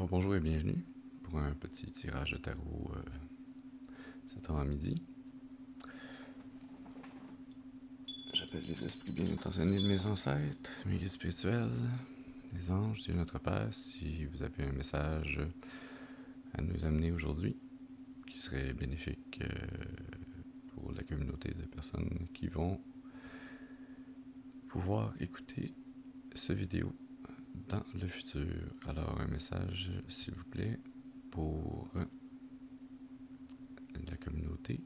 Alors, bonjour et bienvenue pour un petit tirage de tarot cet avant-midi. J'appelle les esprits bien intentionnés de mes ancêtres, mes guides spirituels, les anges, Dieu notre Père, si vous avez un message à nous amener aujourd'hui qui serait bénéfique pour la communauté de personnes qui vont pouvoir écouter cette vidéo dans le futur. Alors, un message, s'il vous plaît, pour la communauté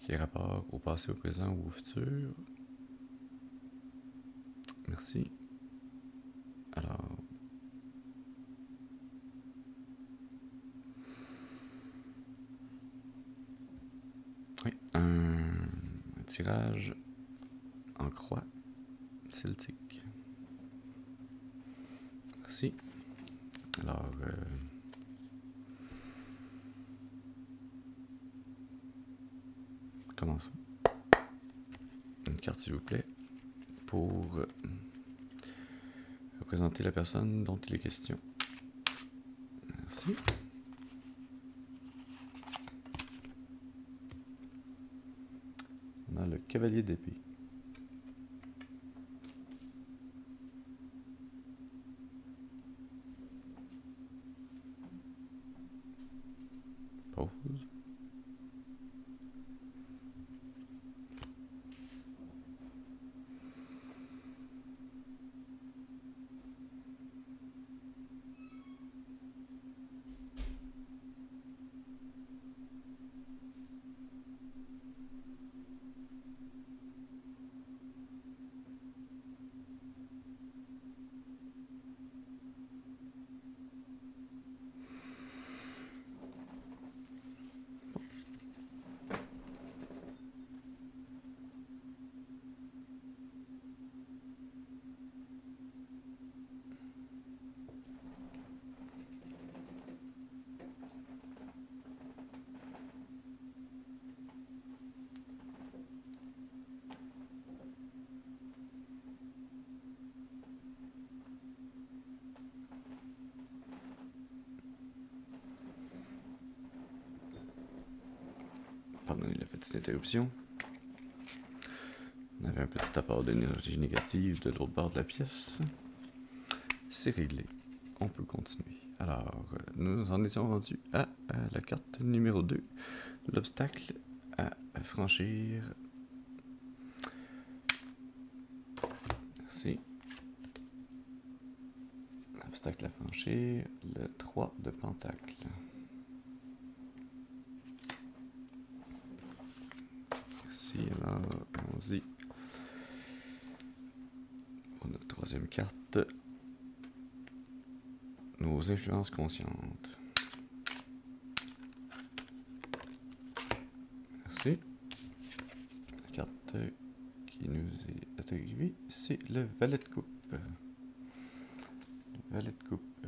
qui est rapport au passé, au présent ou au futur. Merci. Alors, oui, un tirage en croix celtique. Merci. Alors, commençons. Une carte, s'il vous plaît, pour représenter la personne dont il est question. Merci. On a le cavalier d'épée. Pause. Pardonnez la petite interruption. On avait un petit apport d'énergie négative de l'autre bord de la pièce. C'est réglé. On peut continuer. Alors, nous en étions rendus à la carte numéro 2. L'obstacle à franchir. Merci. L'obstacle à franchir. Le 3 de pentacle. Merci. Alors, allons-y. Pour notre troisième carte. Nos influences conscientes. Merci. La carte qui nous est arrivée, c'est le valet de coupe. Le valet de coupe.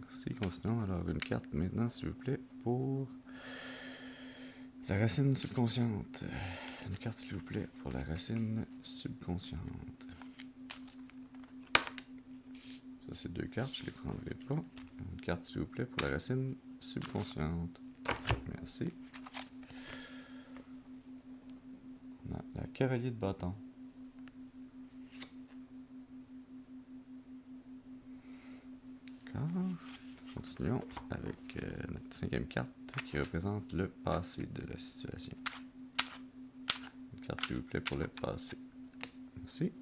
Merci. Continuons. Alors, une carte maintenant, s'il vous plaît, pour la racine subconsciente. Une carte, s'il vous plaît, pour la racine subconsciente. Ça, c'est deux cartes, je ne les prendrai pas. Une carte, s'il vous plaît, pour la racine subconsciente. Merci. On a la cavalier de bâton. D'accord. Continuons avec notre cinquième carte qui représente le passé de la situation. Une carte, s'il vous plaît, pour le passé. Merci.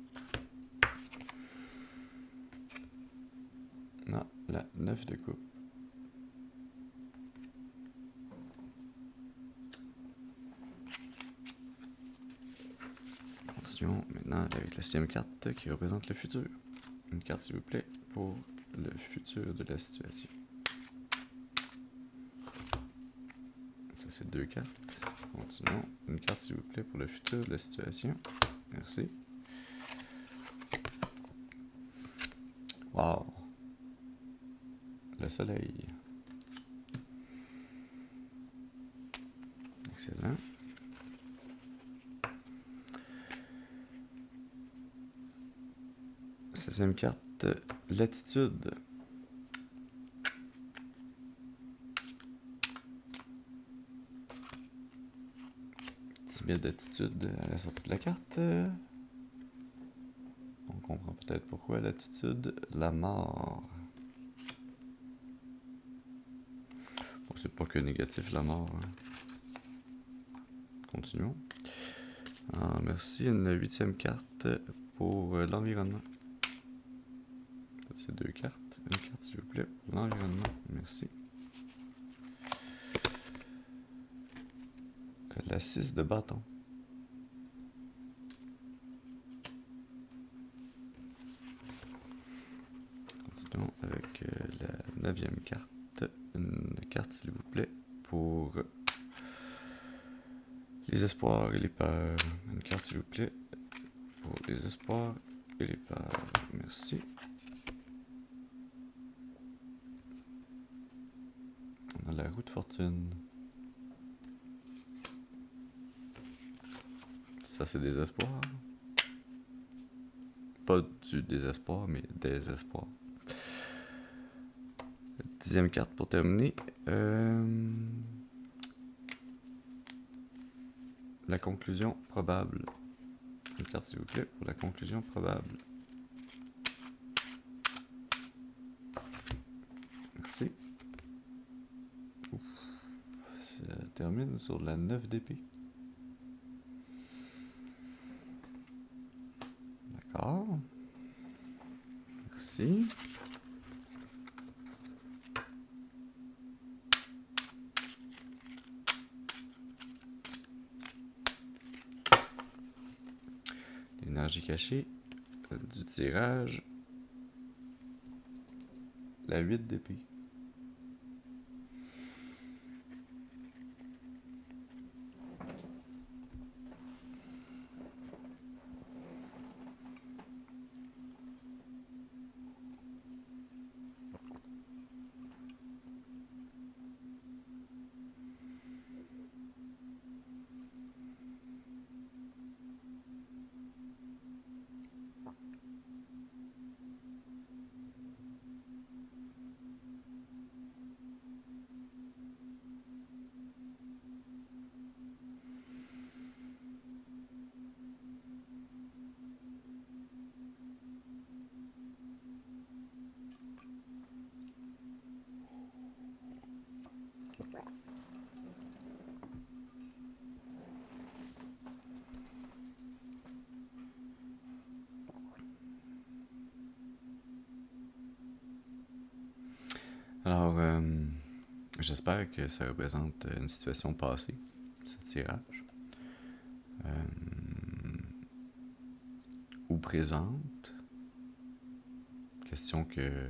On a la 9 de coupe. Continuons maintenant avec la sixième carte qui représente le futur. Une carte, s'il vous plaît, pour le futur de la situation. Ça, c'est deux cartes. Continuons. Une carte, s'il vous plaît, pour le futur de la situation. Merci. Wow. Le soleil. Excellent. 16e carte, l'attitude. 10 000 d'attitude à la sortie de la carte. On comprend peut-être pourquoi l'attitude, la mort. Bon, c'est pas que négatif la mort. Hein. Continuons. Ah, merci, une 8e carte pour l'environnement. C'est 2 cartes. Une carte s'il vous plaît pour l'environnement. Merci. La 6 de bâton. Continuons avec la 9e carte. Une carte s'il vous plaît pour les espoirs et les peurs. Une carte s'il vous plaît pour les espoirs et les peurs. Merci. On a la roue de fortune. Ça, c'est désespoir. Pas du désespoir, mais des espoirs. 10e carte pour terminer. La conclusion probable. Une carte, s'il vous plaît, pour la conclusion probable. Merci. Ouf. Ça termine sur la 9 d'épée. D'accord. Merci. L'énergie cachée du tirage. La 8 d'épée. Alors, j'espère que ça représente une situation passée, ce tirage. Ou présente. Question que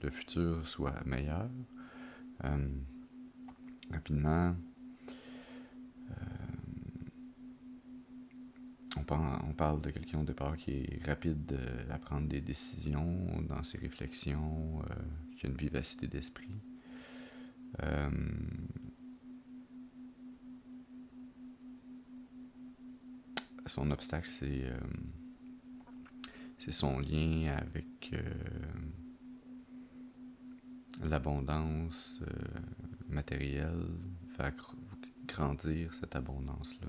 le futur soit meilleur. Rapidement, on parle de quelqu'un au départ qui est rapide à prendre des décisions dans ses réflexions, qui a une vivacité d'esprit. Son obstacle, c'est son lien avec l'abondance matérielle, faire grandir cette abondance-là.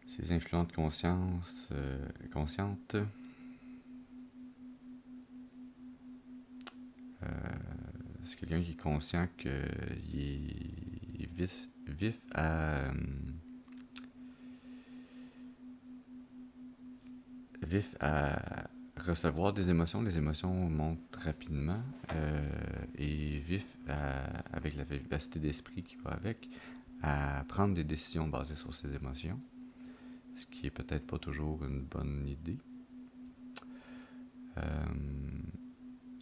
Ses influences de conscience conscientes. C'est quelqu'un qui est conscient qu'il est vif à recevoir des émotions. Les émotions montent rapidement et vif avec la vivacité d'esprit qui va avec, à prendre des décisions basées sur ces émotions, ce qui est peut-être pas toujours une bonne idée.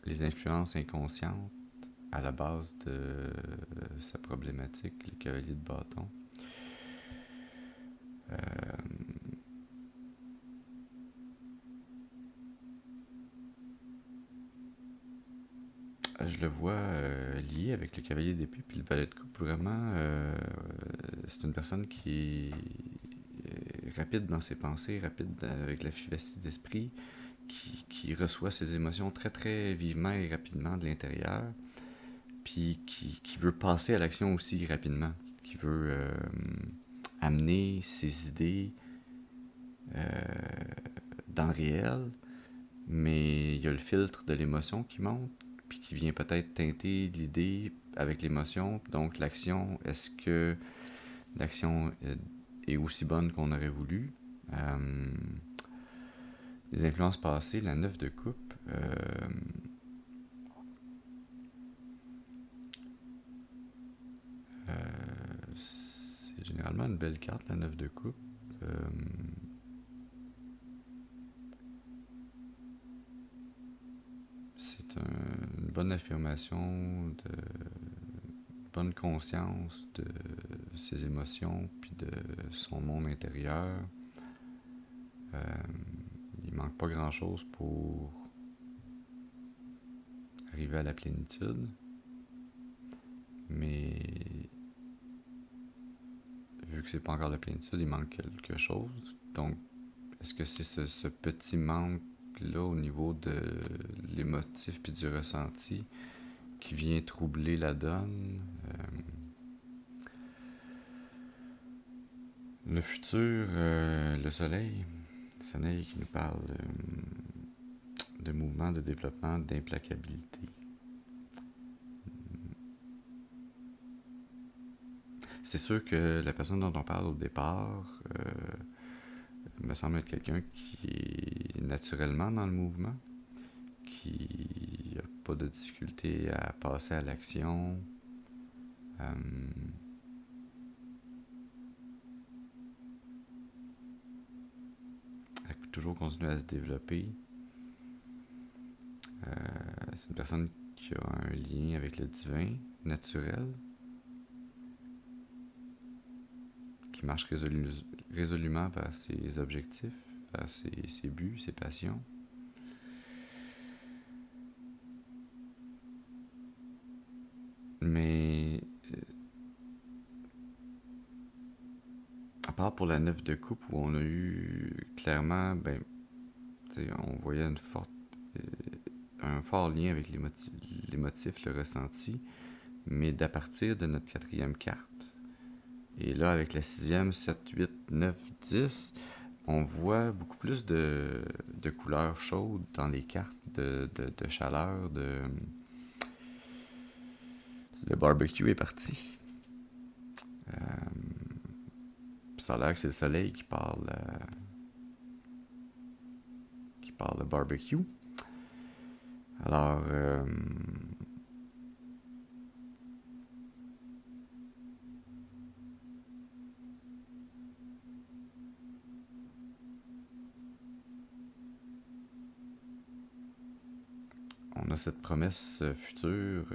Les influences inconscientes à la base de sa problématique, le cavalier de bâton. Je le vois lié avec le cavalier d'épée puis le valet de coupe, vraiment c'est une personne qui est rapide dans ses pensées, rapide avec la vivacité d'esprit, qui reçoit ses émotions très très vivement et rapidement de l'intérieur, puis qui veut passer à l'action aussi rapidement, qui veut amener ses idées dans le réel, mais il y a le filtre de l'émotion qui monte, puis qui vient peut-être teinter l'idée avec l'émotion. Donc l'action, est-ce que l'action est aussi bonne qu'on aurait voulu? Les influences passées, la 9 de coupe, c'est généralement une belle carte, la 9 de coupe. C'est une bonne affirmation de bonne conscience de ses émotions puis de son monde intérieur. Il manque pas grand chose pour arriver à la plénitude, mais vu que c'est pas encore la plénitude, il manque quelque chose. Donc, est-ce que c'est ce petit manque-là au niveau de l'émotif puis du ressenti qui vient troubler la donne? Le futur, le soleil qui nous parle de mouvement, de développement, d'implacabilité. C'est sûr que la personne dont on parle au départ me semble être quelqu'un qui est naturellement dans le mouvement, qui n'a pas de difficulté à passer à l'action. À toujours continuer à se développer. C'est une personne qui a un lien avec le divin naturel, qui marche résolument vers ses objectifs, vers ses buts, ses passions. Mais à part pour la 9 de coupe où on a eu clairement, on voyait un fort lien avec l'émotif, le ressenti, mais d'à partir de notre quatrième carte, et là avec la sixième, 7, 8, 9, 10, on voit beaucoup plus de couleurs chaudes dans les cartes, de chaleur, le barbecue est parti. Ça a l'air que c'est le soleil qui parle de barbecue. Alors, on a cette promesse future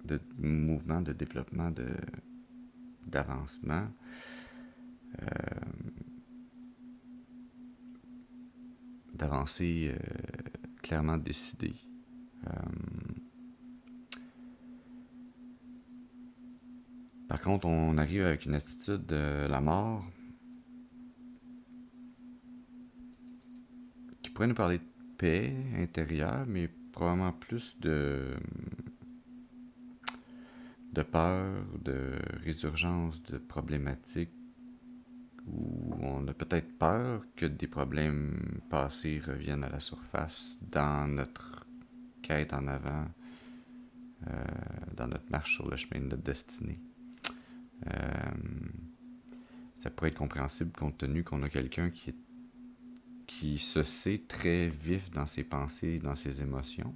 de mouvement, de développement, d'avancement. D'avancée clairement décidée. Par contre, on arrive avec une attitude de la mort qui pourrait nous parler de paix intérieure, mais probablement plus de peur, de résurgence de problématiques où on a peut-être peur que des problèmes passés reviennent à la surface dans notre quête en avant, dans notre marche sur le chemin de notre destinée. Ça pourrait être compréhensible compte tenu qu'on a quelqu'un qui se sait très vif dans ses pensées, dans ses émotions.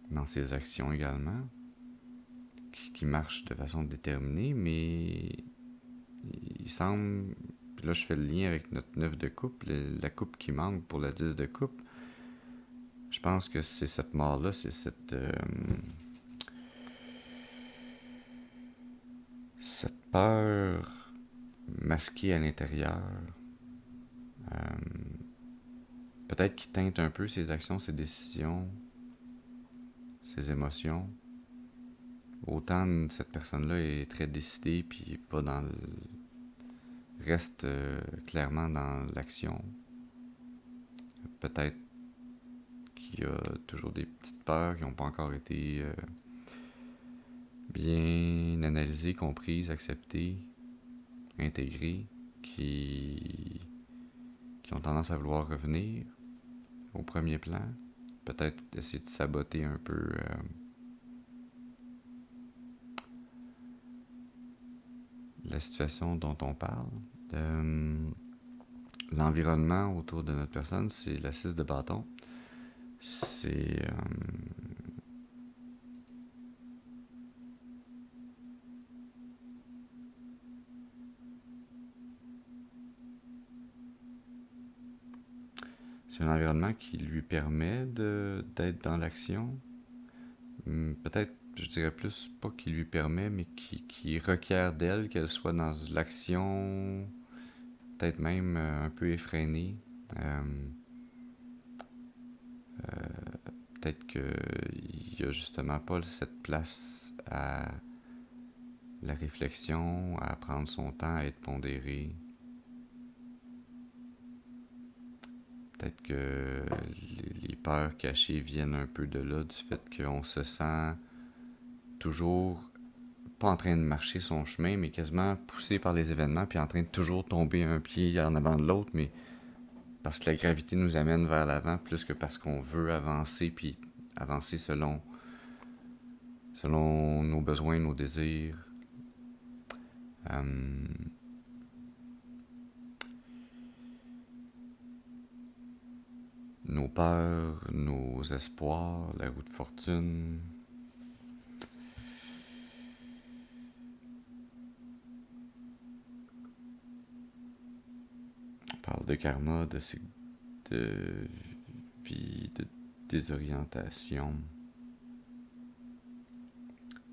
Dans ses actions également, qui marche de façon déterminée, mais il semble, là je fais le lien avec notre 9 de coupe, la coupe qui manque pour la 10 de coupe, je pense que c'est cette mort-là, c'est cette peur masquée à l'intérieur, peut-être qui teinte un peu ses actions, ses décisions, ses émotions. Autant cette personne-là est très décidée puis va reste clairement dans l'action. Peut-être qu'il y a toujours des petites peurs qui n'ont pas encore été bien analysées, comprises, acceptées, intégrées, qui ont tendance à vouloir revenir au premier plan. Peut-être essayer de saboter un peu la situation dont on parle. L'environnement autour de notre personne, c'est la 6 de bâton. C'est un environnement qui lui permet d'être dans l'action. Peut-être, je dirais plus, pas qui lui permet, mais qui requiert d'elle qu'elle soit dans l'action, peut-être même un peu effrénée. Peut-être qu'il n'y a justement pas cette place à la réflexion, à prendre son temps, à être pondéré. Peut-être que les peurs cachées viennent un peu de là, du fait qu'on se sent toujours pas en train de marcher son chemin, mais quasiment poussé par les événements, puis en train de toujours tomber un pied en avant de l'autre, mais parce que la gravité nous amène vers l'avant, plus que parce qu'on veut avancer, puis avancer selon nos besoins, nos désirs. Nos peurs, nos espoirs, la roue de fortune. On parle de karma, de vie, de désorientation.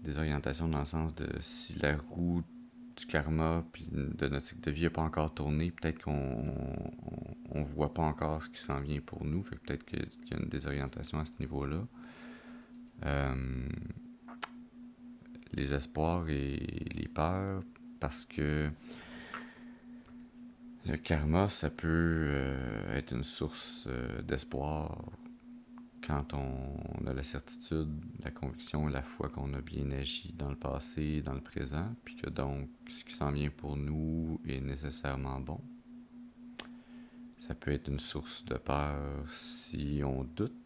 Désorientation dans le sens de si la roue du karma puis de notre cycle de vie n'a pas encore tourné, peut-être qu'on voit pas encore ce qui s'en vient pour nous, fait que peut-être qu'il y a une désorientation à ce niveau-là. Les espoirs et les peurs, parce que le karma, ça peut être une source d'espoir quand on a la certitude, la conviction et la foi qu'on a bien agi dans le passé et dans le présent, puis que donc ce qui s'en vient pour nous est nécessairement bon. Ça peut être une source de peur si on doute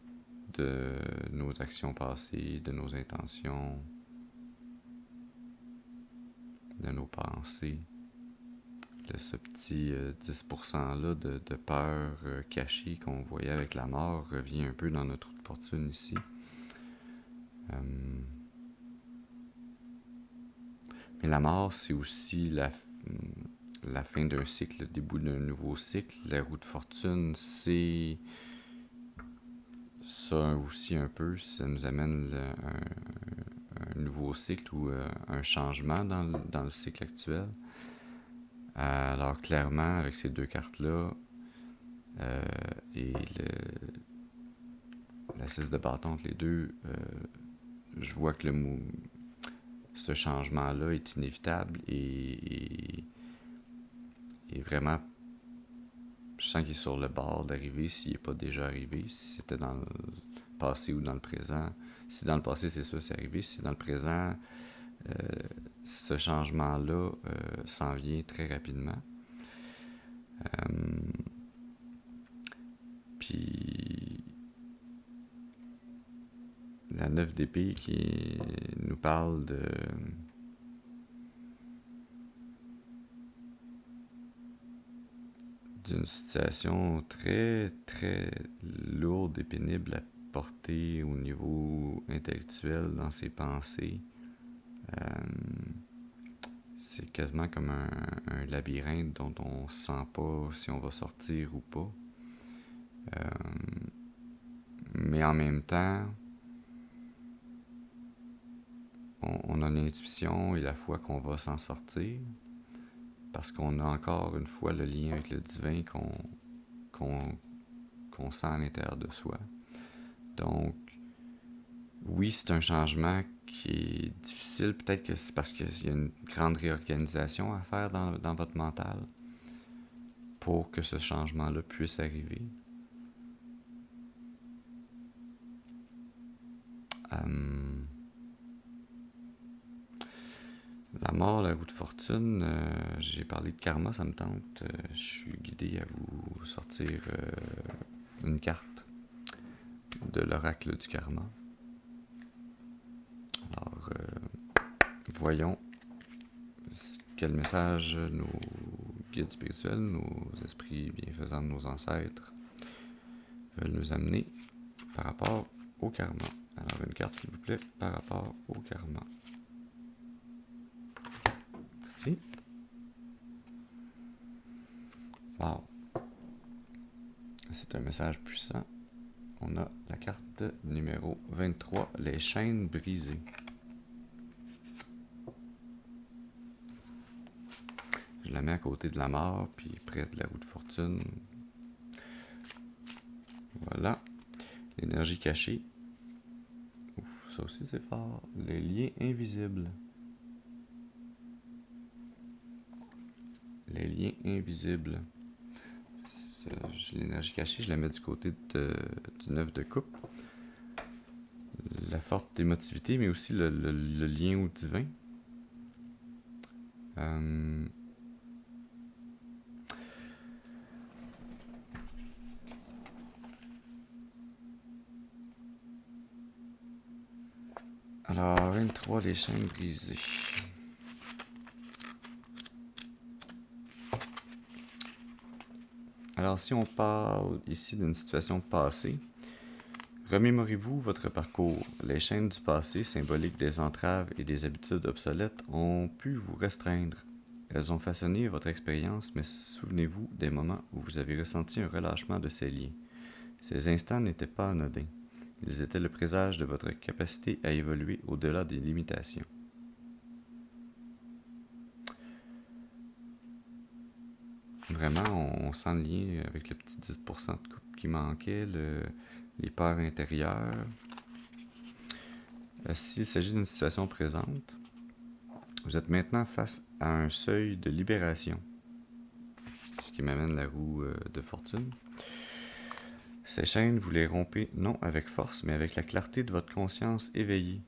de nos actions passées, de nos intentions, de nos pensées. Ce petit 10%-là de peur cachée qu'on voyait avec la mort revient un peu dans notre roue de fortune ici. Mais la mort, c'est aussi la fin d'un cycle, le début d'un nouveau cycle. La roue de fortune, c'est ça aussi un peu. Ça nous amène un nouveau cycle ou un changement dans le cycle actuel. Alors clairement, avec ces deux cartes-là et la 6 de bâton entre les deux, je vois que ce changement-là est inévitable et vraiment, je sens qu'il est sur le bord d'arriver s'il n'est pas déjà arrivé, si c'était dans le passé ou dans le présent. Si c'est dans le passé, c'est sûr, c'est arrivé. Si c'est dans le présent, ce changement-là s'en vient très rapidement. Puis la 9 d'épée qui nous parle d'une situation très très lourde et pénible à porter au niveau intellectuel dans ses pensées. C'est quasiment comme un labyrinthe dont on ne sent pas si on va sortir ou pas. Mais en même temps, on a l'intuition et la foi qu'on va s'en sortir, parce qu'on a encore une fois le lien avec le divin qu'on qu'on sent à l'intérieur de soi. Donc, oui, c'est un changement qui est difficile. Peut-être que c'est parce qu'il y a une grande réorganisation à faire dans votre mental pour que ce changement-là puisse arriver. La mort, la roue de fortune, j'ai parlé de karma, ça me tente. Je suis guidé à vous sortir une carte de l'oracle du karma. Alors, voyons quel message nos guides spirituels, nos esprits bienfaisants de nos ancêtres veulent nous amener par rapport au karma. Alors, une carte, s'il vous plaît, par rapport au karma. Merci. Wow. C'est un message puissant. On a la carte numéro 23, les chaînes brisées. Je la mets à côté de la mort, puis près de la roue de fortune. Voilà. L'énergie cachée. Ouf, ça aussi c'est fort. Les liens invisibles. Les liens invisibles. L'énergie cachée, je la mets du côté du 9 de coupe. La forte émotivité, mais aussi le lien au divin. Alors, 23, les chaînes brisées. Alors, si on parle ici d'une situation passée, remémorez-vous votre parcours. Les chaînes du passé, symboliques des entraves et des habitudes obsolètes, ont pu vous restreindre. Elles ont façonné votre expérience, mais souvenez-vous des moments où vous avez ressenti un relâchement de ces liens. Ces instants n'étaient pas anodins. Ils étaient le présage de votre capacité à évoluer au-delà des limitations. Vraiment, on sent le lien avec le petit 10% de couple qui manquait, les peurs intérieures. S'il s'agit d'une situation présente, vous êtes maintenant face à un seuil de libération, ce qui m'amène la roue de fortune. Ces chaînes, vous les rompez non avec force, mais avec la clarté de votre conscience éveillée.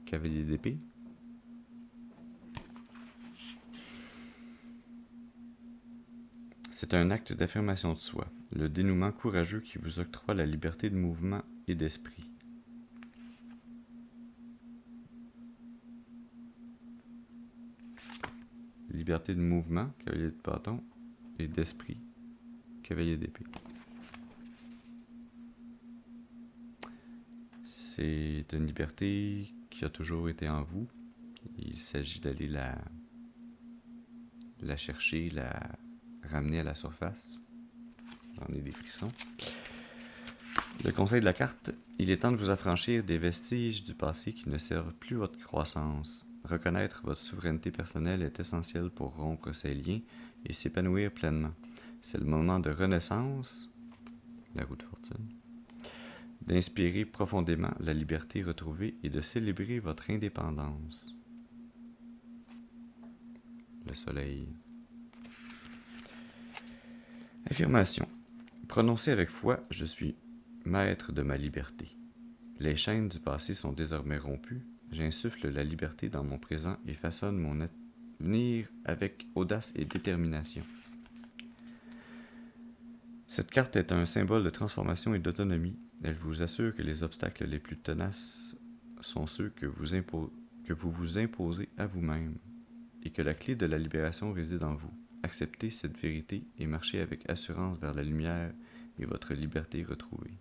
Cavalier d'épée. C'est un acte d'affirmation de soi, le dénouement courageux qui vous octroie la liberté de mouvement et d'esprit. Liberté de mouvement, cavalier de bâton, et d'esprit, cavalier d'épée. C'est une liberté qui a toujours été en vous. Il s'agit d'aller la chercher, la ramener à la surface. J'en ai des frissons. Le conseil de la carte, il est temps de vous affranchir des vestiges du passé qui ne servent plus votre croissance. Reconnaître votre souveraineté personnelle est essentiel pour rompre ces liens et s'épanouir pleinement. C'est le moment de renaissance, la roue de fortune, d'inspirer profondément la liberté retrouvée et de célébrer votre indépendance. Le soleil. Affirmation. Prononcez avec foi, je suis maître de ma liberté. Les chaînes du passé sont désormais rompues. J'insuffle la liberté dans mon présent et façonne mon avenir avec audace et détermination. Cette carte est un symbole de transformation et d'autonomie. Elle vous assure que les obstacles les plus tenaces sont ceux que vous vous imposez à vous-même et que la clé de la libération réside en vous. Acceptez cette vérité et marchez avec assurance vers la lumière et votre liberté retrouvée.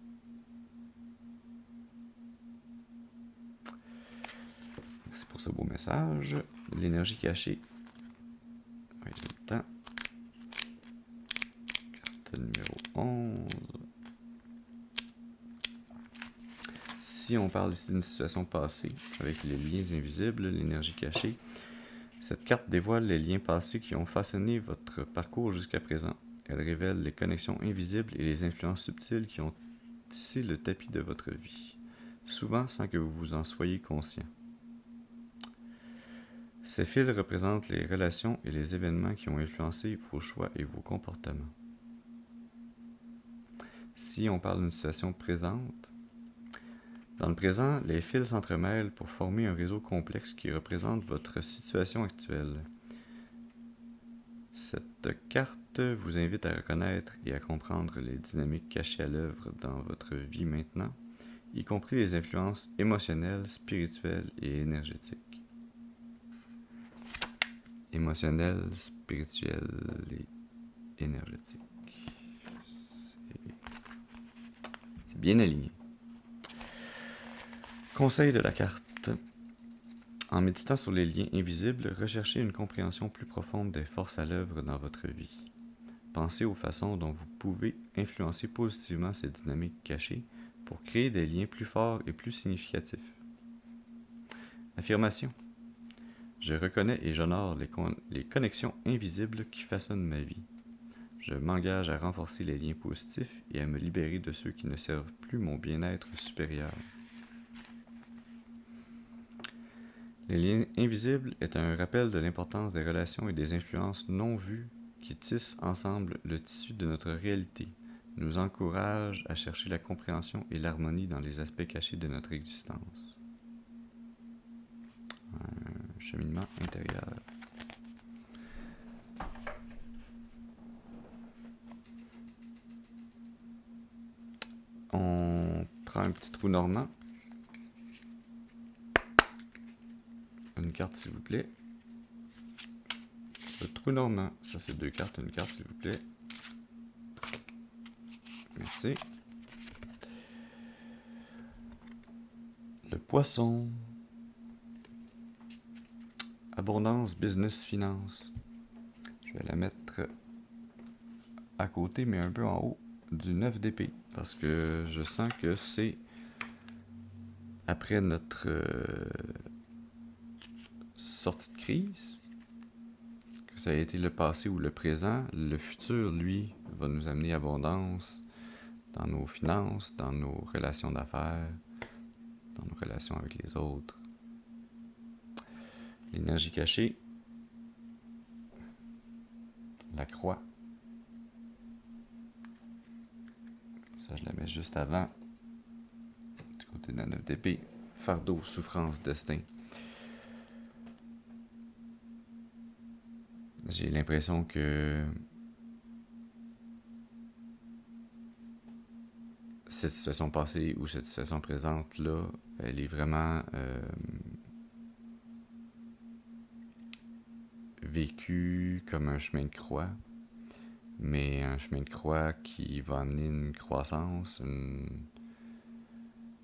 Merci pour ce beau message. L'énergie cachée. Oui, j'ai le temps. Carte numéro 11. Si on parle ici d'une situation passée, avec les liens invisibles, l'énergie cachée, cette carte dévoile les liens passés qui ont façonné votre votre parcours jusqu'à présent. Elle révèle les connexions invisibles et les influences subtiles qui ont tissé le tapis de votre vie, souvent sans que vous vous en soyez conscient. Ces fils représentent les relations et les événements qui ont influencé vos choix et vos comportements. Si on parle d'une situation présente, dans le présent, les fils s'entremêlent pour former un réseau complexe qui représente votre situation actuelle. Cette carte vous invite à reconnaître et à comprendre les dynamiques cachées à l'œuvre dans votre vie maintenant, y compris les influences émotionnelles, spirituelles et énergétiques. Émotionnelles, spirituelles et énergétiques. C'est bien aligné. Conseil de la carte. En méditant sur les liens invisibles, recherchez une compréhension plus profonde des forces à l'œuvre dans votre vie. Pensez aux façons dont vous pouvez influencer positivement ces dynamiques cachées pour créer des liens plus forts et plus significatifs. Affirmation. Je reconnais et j'honore les connexions invisibles qui façonnent ma vie. Je m'engage à renforcer les liens positifs et à me libérer de ceux qui ne servent plus mon bien-être supérieur. Les liens invisibles est un rappel de l'importance des relations et des influences non vues qui tissent ensemble le tissu de notre réalité, nous encouragent à chercher la compréhension et l'harmonie dans les aspects cachés de notre existence. Un cheminement intérieur. On prend un petit trou normand. Une carte, s'il vous plaît. Le trou normand. Ça, c'est 2 cartes. Une carte, s'il vous plaît. Merci. Le poisson. Abondance, business, finance. Je vais la mettre à côté, mais un peu en haut du 9 d'épée. Parce que je sens que c'est après notre sortie de crise, que ça a été le passé ou le présent. Le futur, lui, va nous amener abondance dans nos finances, dans nos relations d'affaires, dans nos relations avec les autres. L'énergie cachée, la croix. Ça, je la mets juste avant, du côté de la 9 d'épée. Fardeau, souffrance, destin. J'ai l'impression que cette situation passée ou cette situation présente-là, elle est vraiment vécue comme un chemin de croix, mais un chemin de croix qui va amener une croissance,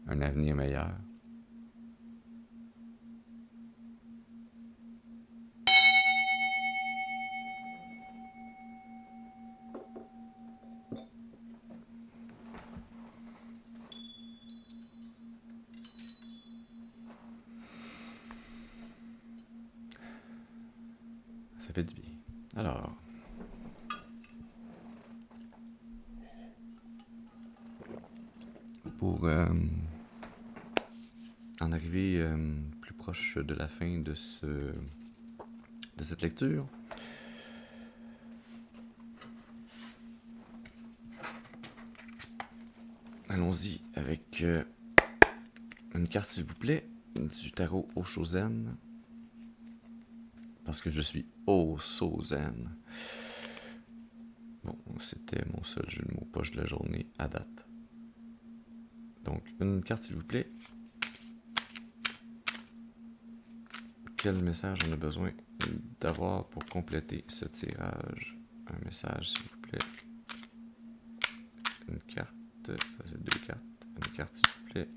un avenir meilleur. Ça fait du bien. Alors, pour en arriver plus proche de la fin de cette lecture, allons-y avec une carte, s'il vous plaît, du tarot Oshozen. Parce que je suis Oshozen. Bon, c'était mon seul jeu de mots poche de la journée à date. Donc, une carte, s'il vous plaît. Quel message on a besoin d'avoir pour compléter ce tirage? Un message, s'il vous plaît. Une carte. Ça, c'est 2 cartes. Une carte, s'il vous plaît.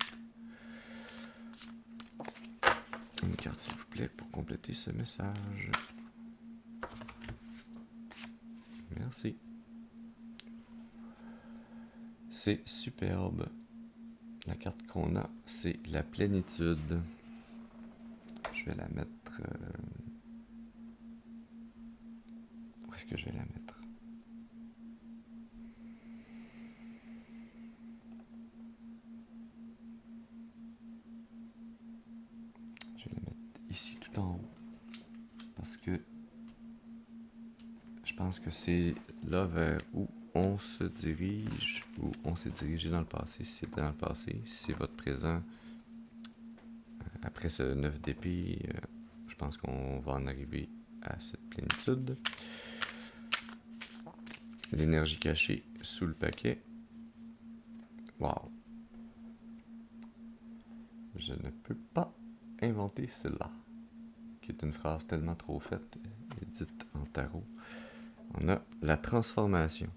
Une carte, s'il vous plaît, pour compléter ce message. Merci. C'est superbe. La carte qu'on a, c'est la plénitude. Je vais la mettre... Où est-ce que je vais la mettre? ici tout en haut. Parce que je pense que c'est là vers où on se dirige, ou on s'est dirigé dans le passé, si c'était dans le passé, si c'est votre présent. Après ce 9 d'épée, je pense qu'on va en arriver à cette plénitude. L'énergie cachée sous le paquet. Wow. Je ne peux pas inventer celle-là, qui est une phrase tellement trop faite et dite en tarot. On a la transformation.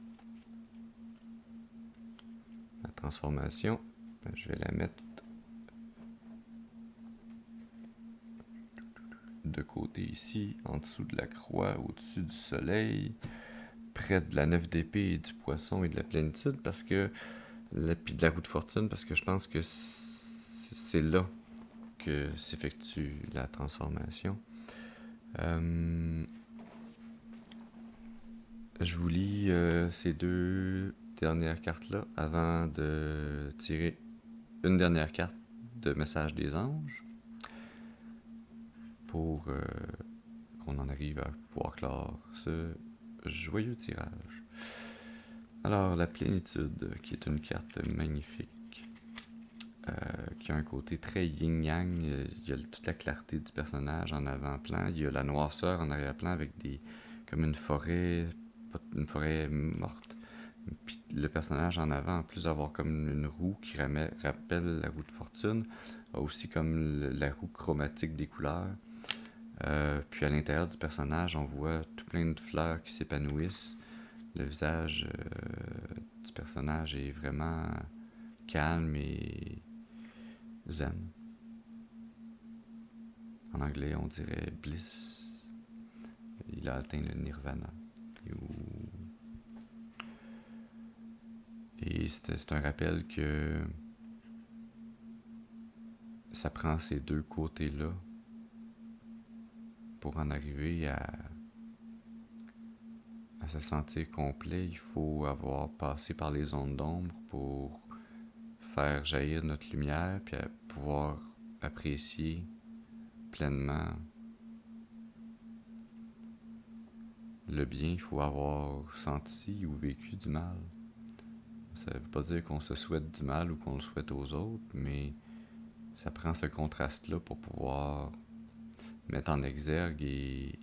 La transformation, je vais la mettre de côté ici, en dessous de la croix, au-dessus du soleil, près de la 9 d'épée et du poisson et de la plénitude, parce que puis de la roue de fortune, parce que je pense que c'est là que s'effectue la transformation. Je vous lis ces deux dernières cartes-là avant de tirer une dernière carte de message des anges pour qu'on en arrive à pouvoir clore ce joyeux tirage. Alors, la plénitude, qui est une carte magnifique, qui a un côté très yin-yang. Il y a toute la clarté du personnage en avant-plan. Il y a la noirceur en arrière-plan avec comme une forêt morte. Puis le personnage en avant, en plus d'avoir comme une roue qui rappelle la roue de fortune, a aussi comme la roue chromatique des couleurs. Puis à l'intérieur du personnage, on voit tout plein de fleurs qui s'épanouissent. Le visage du personnage est vraiment calme et zen. En anglais, on dirait bliss. Il a atteint le nirvana. Et c'est un rappel que ça prend ces deux côtés-là pour en arriver à se sentir complet. Il faut avoir passé par les zones d'ombre pour faire jaillir notre lumière, puis à pouvoir apprécier pleinement le bien. Il faut avoir senti ou vécu du mal. Ça ne veut pas dire qu'on se souhaite du mal ou qu'on le souhaite aux autres, mais ça prend ce contraste-là pour pouvoir mettre en exergue et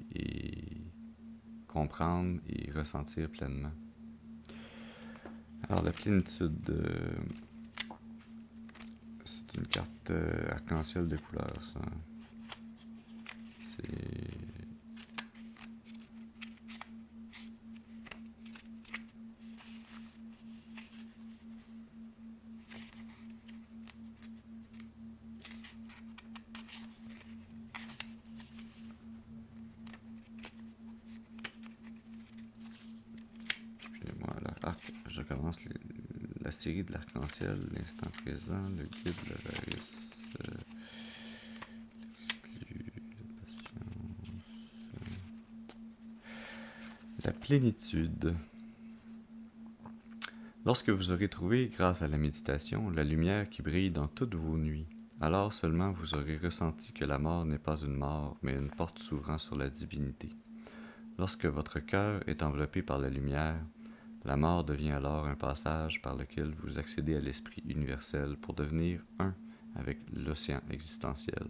comprendre et ressentir pleinement. Alors la plénitude, c'est une carte arc-en-ciel de couleurs, ça. C'est... Je commence la série de l'arc-en-ciel, l'instant présent, le guide, le varice, l'exclu, la patience, la plénitude. Lorsque vous aurez trouvé, grâce à la méditation, la lumière qui brille dans toutes vos nuits, alors seulement vous aurez ressenti que la mort n'est pas une mort, mais une porte s'ouvrant sur la divinité. Lorsque votre cœur est enveloppé par la lumière, la mort devient alors un passage par lequel vous accédez à l'esprit universel pour devenir un avec l'océan existentiel.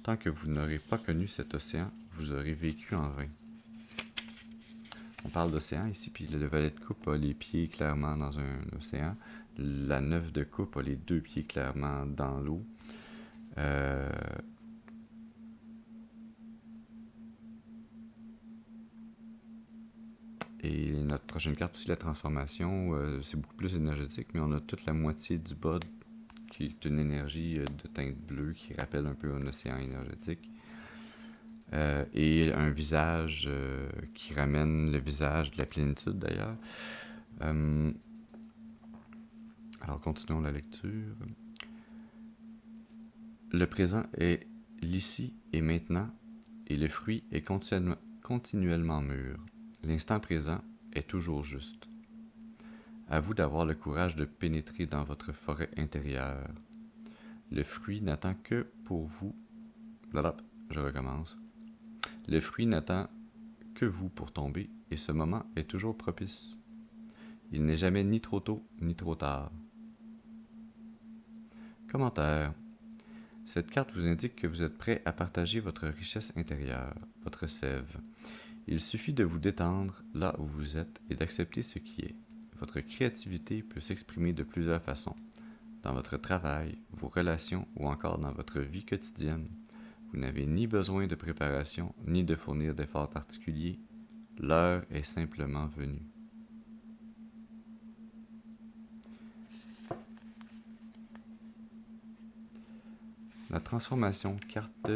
Tant que vous n'aurez pas connu cet océan, vous aurez vécu en vain. On parle d'océan ici, puis le valet de coupe a les pieds clairement dans un océan. La 9 de coupe a les deux pieds clairement dans l'eau. Et notre prochaine carte aussi, la transformation, c'est beaucoup plus énergétique, mais on a toute la moitié du bas qui est une énergie de teinte bleue qui rappelle un peu un océan énergétique. Et un visage qui ramène le visage de la plénitude d'ailleurs. Alors continuons la lecture. Le présent est l'ici et maintenant, et le fruit est continuellement mûr. L'instant présent est toujours juste. À vous d'avoir le courage de pénétrer dans votre forêt intérieure. Le fruit n'attend que pour vous Hop, je recommence. Le fruit n'attend que vous pour tomber, et ce moment est toujours propice. Il n'est jamais ni trop tôt, ni trop tard. Commentaire. Cette carte vous indique que vous êtes prêt à partager votre richesse intérieure, votre sève. Il suffit de vous détendre là où vous êtes et d'accepter ce qui est. Votre créativité peut s'exprimer de plusieurs façons. Dans votre travail, vos relations ou encore dans votre vie quotidienne. Vous n'avez ni besoin de préparation, ni de fournir d'efforts particuliers. L'heure est simplement venue. La transformation, carte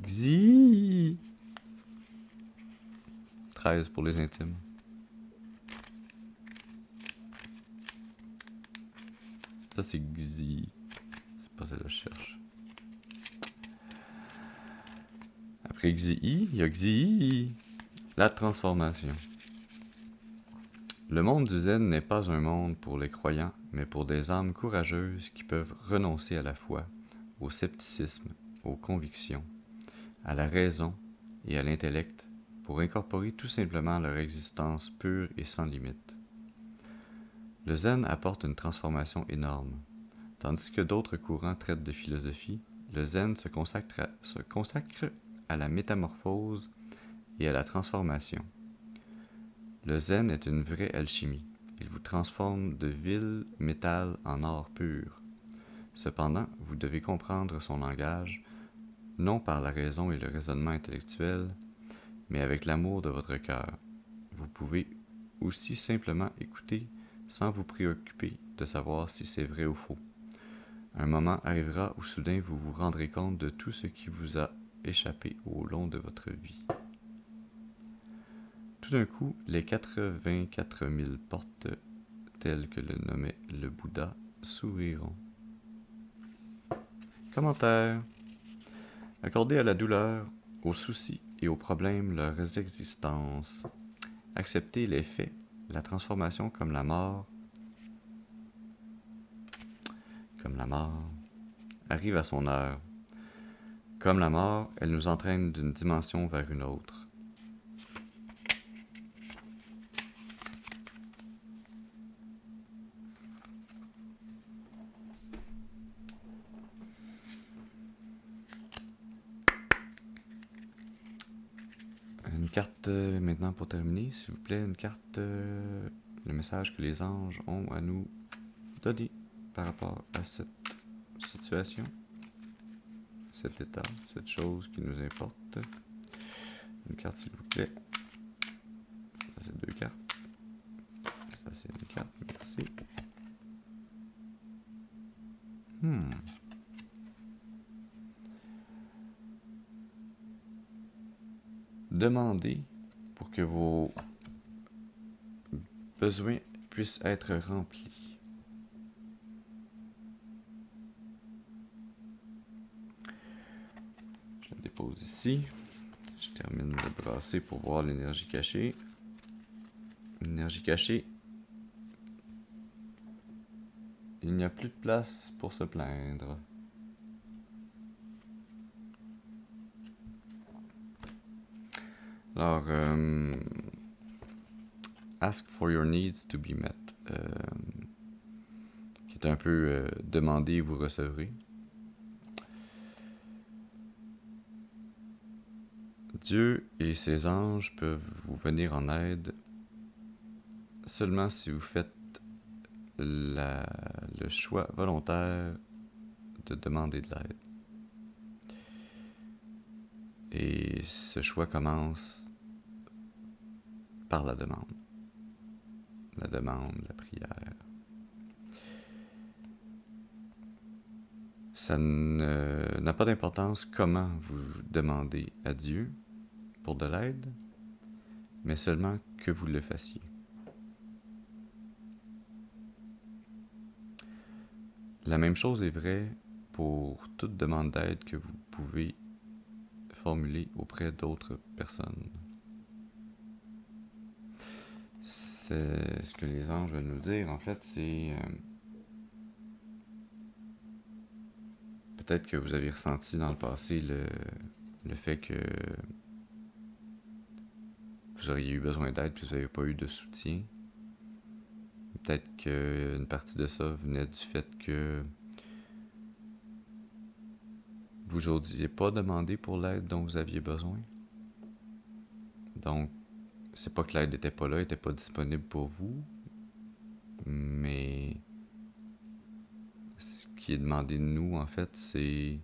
Xi. 13 pour les intimes. Ça, c'est Xi. C'est pas celle que je cherche. Après Xi, il y a Xi. La transformation. Le monde du zen n'est pas un monde pour les croyants, mais pour des âmes courageuses qui peuvent renoncer à la foi, au scepticisme, aux convictions, à la raison et à l'intellect pour incorporer tout simplement leur existence pure et sans limite. Le zen apporte une transformation énorme. Tandis que d'autres courants traitent de philosophie, le zen se consacre à la métamorphose et à la transformation. Le zen est une vraie alchimie. Il vous transforme de vil métal en or pur. Cependant, vous devez comprendre son langage, non par la raison et le raisonnement intellectuel, mais avec l'amour de votre cœur. Vous pouvez aussi simplement écouter sans vous préoccuper de savoir si c'est vrai ou faux. Un moment arrivera où soudain vous vous rendrez compte de tout ce qui vous a échappé au long de votre vie. Tout d'un coup, les 84 000 portes, telles que le nommait le Bouddha, s'ouvriront. Commentaire. Accordez à la douleur, aux soucis et aux problèmes leurs existences. Acceptez les faits, la transformation comme la mort, arrive à son heure. Comme la mort, elle nous entraîne d'une dimension vers une autre. Une carte maintenant pour terminer, s'il vous plaît, une carte, le message que les anges ont à nous donner par rapport à cette situation, cet état, cette chose qui nous importe. Une carte, s'il vous plaît. Ça, c'est 2 cartes. Ça, c'est une carte, merci. Demandez pour que vos besoins puissent être remplis. Je la dépose ici. Je termine de brasser pour voir l'énergie cachée. L'énergie cachée. Il n'y a plus de place pour se plaindre. Alors, ask for your needs to be met. Qui est un peu demandez et vous recevrez. Dieu et ses anges peuvent vous venir en aide seulement si vous faites le choix volontaire de demander de l'aide. Et ce choix commence par la demande. La demande, la prière. Ça n'a pas d'importance comment vous demandez à Dieu pour de l'aide, mais seulement que vous le fassiez. La même chose est vraie pour toute demande d'aide que vous pouvez formuler auprès d'autres personnes. C'est ce que les anges veulent nous dire. En fait, c'est Peut-être que vous avez ressenti dans le passé le fait que vous auriez eu besoin d'aide puis vous n'avez pas eu de soutien. Peut-être qu'une partie de ça venait du fait que vous n'osiez pas demander pour l'aide dont vous aviez besoin. Donc, c'est pas que l'aide n'était pas là, n'était pas disponible pour vous, mais ce qui est demandé de nous, en fait, c'est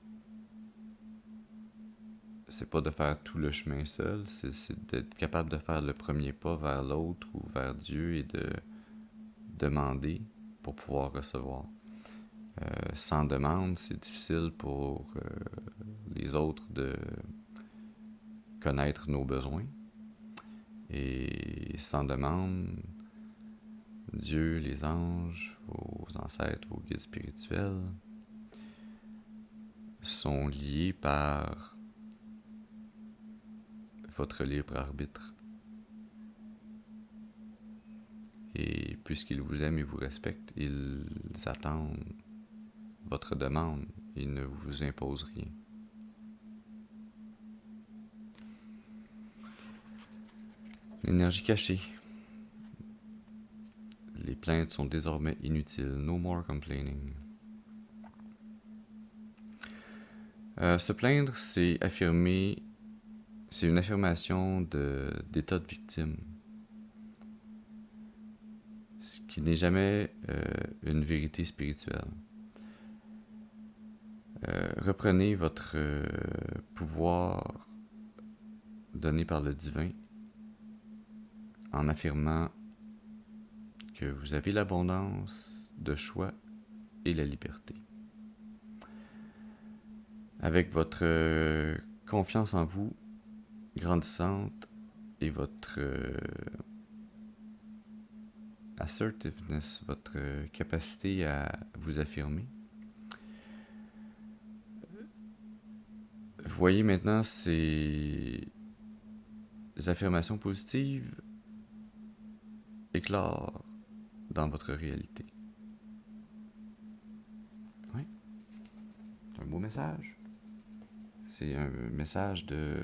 pas de faire tout le chemin seul, c'est d'être capable de faire le premier pas vers l'autre ou vers Dieu et de demander pour pouvoir recevoir. Sans demande, c'est difficile pour les autres de connaître nos besoins. Et sans demande, Dieu, les anges, vos ancêtres, vos guides spirituels sont liés par votre libre arbitre. Et puisqu'ils vous aiment et vous respectent, ils attendent votre demande. Ils ne vous imposent rien. L'énergie cachée. Les plaintes sont désormais inutiles. No more complaining. Se plaindre, c'est affirmer, c'est une affirmation d'état de victime. Ce qui n'est jamais une vérité spirituelle. Reprenez votre pouvoir donné par le divin en affirmant que vous avez l'abondance de choix et la liberté. Avec votre confiance en vous grandissante et votre assertiveness, votre capacité à vous affirmer, voyez maintenant ces affirmations positives éclore dans votre réalité. Oui, c'est un beau message. C'est un message de,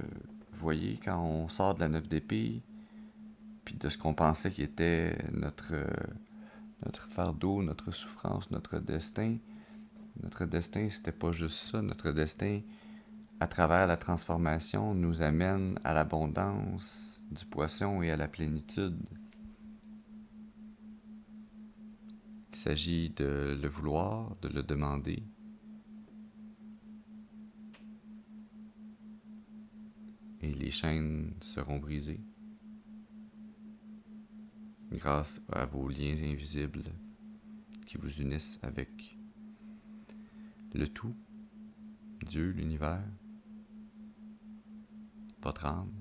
vous voyez, quand on sort de la 9 d'épée, puis de ce qu'on pensait qui était notre fardeau, notre souffrance, notre destin, c'était pas juste ça. Notre destin, à travers la transformation, nous amène à l'abondance du poisson et à la plénitude. Il s'agit de le vouloir, de le demander. Et les chaînes seront brisées grâce à vos liens invisibles qui vous unissent avec le tout, Dieu, l'univers, votre âme.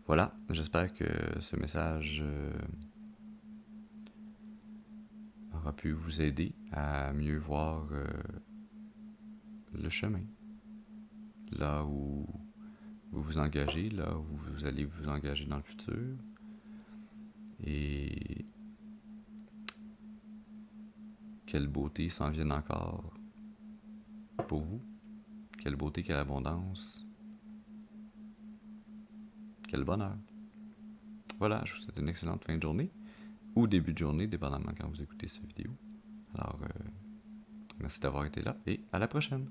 Voilà, j'espère que ce message aura pu vous aider à mieux voir le chemin. Là où vous vous engagez, là où vous allez vous engager dans le futur. Et quelle beauté s'en vient encore pour vous. Quelle beauté, quelle abondance. Quel bonheur. Voilà, je vous souhaite une excellente fin de journée ou début de journée, dépendamment quand vous écoutez cette vidéo. Alors, merci d'avoir été là et à la prochaine.